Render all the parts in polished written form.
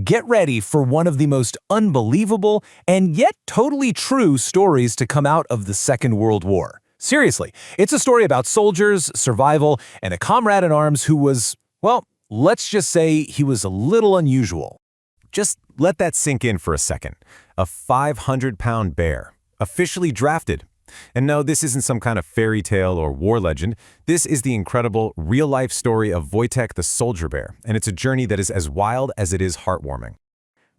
Get ready for one of the most unbelievable and yet totally true stories to come out of the Second World War. Seriously, it's a story about soldiers, survival, and a comrade in arms who was, well, let's just say he was a little unusual. Just let that sink in for a second. A 500-pound bear, officially drafted. And no, this isn't some kind of fairy tale or war legend. This is the incredible, real-life story of Wojtek the soldier bear, and it's a journey that is as wild as it is heartwarming.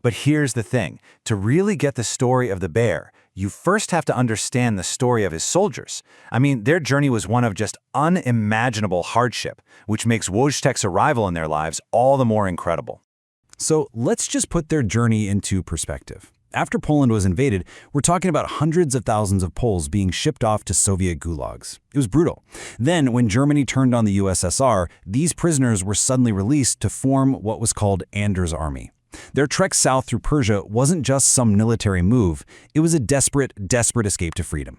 But here's the thing. To really get the story of the bear, you first have to understand the story of his soldiers. I mean, their journey was one of just unimaginable hardship, which makes Wojtek's arrival in their lives all the more incredible. So let's just put their journey into perspective. After Poland was invaded, we're talking about hundreds of thousands of Poles being shipped off to Soviet gulags. It was brutal. Then, when Germany turned on the USSR, these prisoners were suddenly released to form what was called Anders' army. Their trek south through Persia wasn't just some military move, it was a desperate escape to freedom.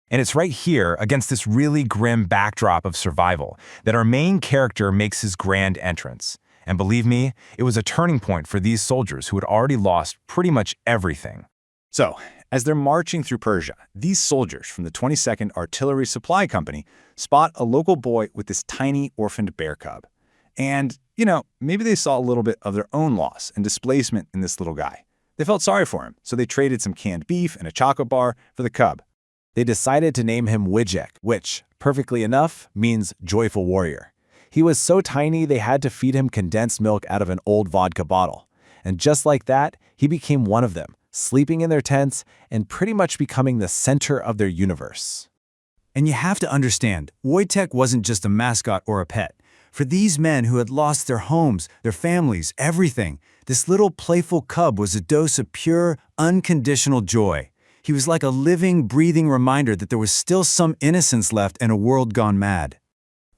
And it's right here, against this really grim backdrop of survival, that our main character makes his grand entrance. And believe me, it was a turning point for these soldiers who had already lost pretty much everything. So, as they're marching through Persia, these soldiers from the 22nd Artillery Supply Company spot a local boy with this tiny orphaned bear cub. And, maybe they saw a little bit of their own loss and displacement in this little guy. They felt sorry for him, so they traded some canned beef and a chocolate bar for the cub. They decided to name him Wojtek, which, perfectly enough, means joyful warrior. He was so tiny they had to feed him condensed milk out of an old vodka bottle. And just like that, he became one of them, sleeping in their tents and pretty much becoming the center of their universe. And you have to understand, Wojtek wasn't just a mascot or a pet. For these men who had lost their homes, their families, everything, this little playful cub was a dose of pure, unconditional joy. He was like a living, breathing reminder that there was still some innocence left in a world gone mad.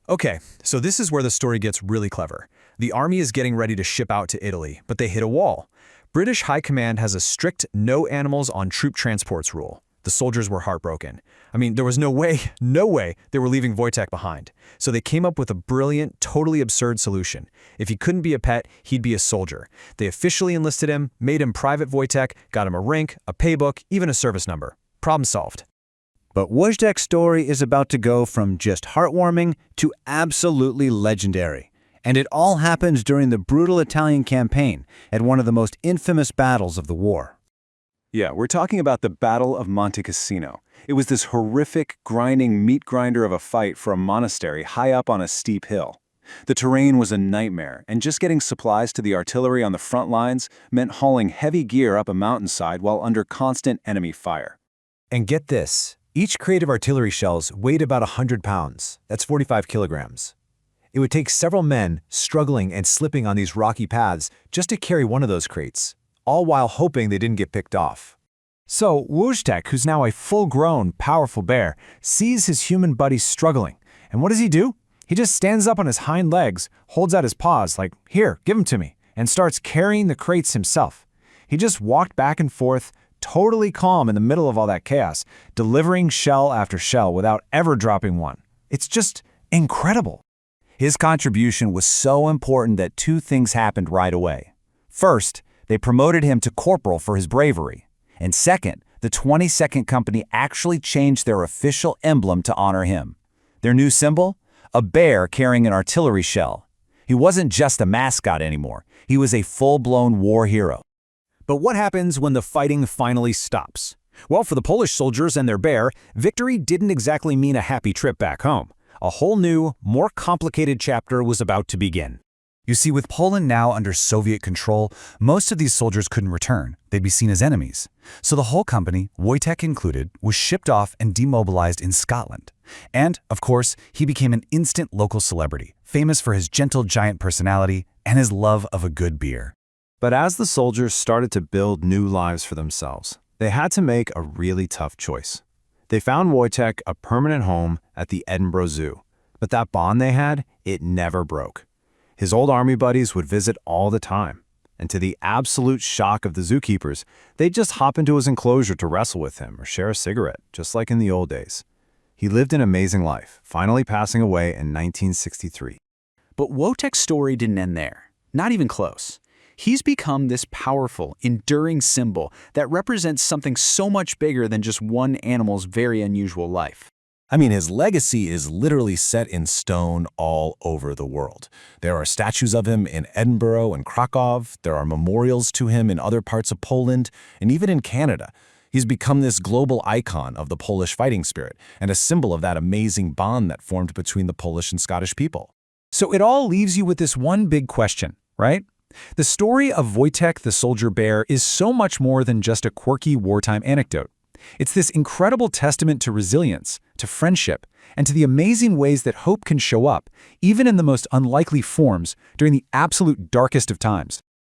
Okay, so this is where the story gets really clever. The army is getting ready to ship out to Italy, but they hit a wall. British High Command has a strict no animals on troop transports rule. The soldiers were heartbroken. I mean, there was no way they were leaving Wojtek behind. So they came up with a brilliant, totally absurd solution. If he couldn't be a pet, he'd be a soldier. They officially enlisted him, made him Private Wojtek, got him a rank, a paybook, even a service number. Problem solved. But Wojtek's story is about to go from just heartwarming to absolutely legendary. And it all happens during the brutal Italian campaign at one of the most infamous battles of the war. Yeah, we're talking about the Battle of Monte Cassino. It was this horrific, grinding meat grinder of a fight for a monastery high up on a steep hill. The terrain was a nightmare, and just getting supplies to the artillery on the front lines meant hauling heavy gear up a mountainside while under constant enemy fire. And get this, each crate of artillery shells weighed about 100 pounds. That's 45 kilograms. It would take several men struggling and slipping on these rocky paths just to carry one of those crates, all while hoping they didn't get picked off. So Wojtek, who's now a full-grown, powerful bear, sees his human buddies struggling. And what does he do? He just stands up on his hind legs, holds out his paws like, "Here, give them to me," and starts carrying the crates himself. He just walked back and forth, totally calm in the middle of all that chaos, delivering shell after shell without ever dropping one. It's just incredible. His contribution was so important that two things happened right away. First, they promoted him to corporal for his bravery. And second, the 22nd Company actually changed their official emblem to honor him. Their new symbol? A bear carrying an artillery shell. He wasn't just a mascot anymore. He was a full-blown war hero. But what happens when the fighting finally stops? Well, for the Polish soldiers and their bear, victory didn't exactly mean a happy trip back home. A whole new, more complicated chapter was about to begin. You see, with Poland now under Soviet control, most of these soldiers couldn't return. They'd be seen as enemies. So the whole company, Wojtek included, was shipped off and demobilized in Scotland. And, of course, he became an instant local celebrity, famous for his gentle giant personality and his love of a good beer. But as the soldiers started to build new lives for themselves, they had to make a really tough choice. They found Wojtek a permanent home at the Edinburgh Zoo. But that bond they had, it never broke. His old army buddies would visit all the time, and to the absolute shock of the zookeepers, they'd just hop into his enclosure to wrestle with him or share a cigarette, just like in the old days. He lived an amazing life, finally passing away in 1963. But Wojtek's story didn't end there. Not even close. He's become this powerful, enduring symbol that represents something so much bigger than just one animal's very unusual life. I mean, his legacy is literally set in stone all over the world. There are statues of him in Edinburgh and Krakow, there are memorials to him in other parts of Poland, and even in Canada. He's become this global icon of the Polish fighting spirit and a symbol of that amazing bond that formed between the Polish and Scottish people. So it all leaves you with this one big question, right? The story of Wojtek the soldier bear is so much more than just a quirky wartime anecdote. It's this incredible testament to resilience, to friendship, and to the amazing ways that hope can show up, even in the most unlikely forms, during the absolute darkest of times.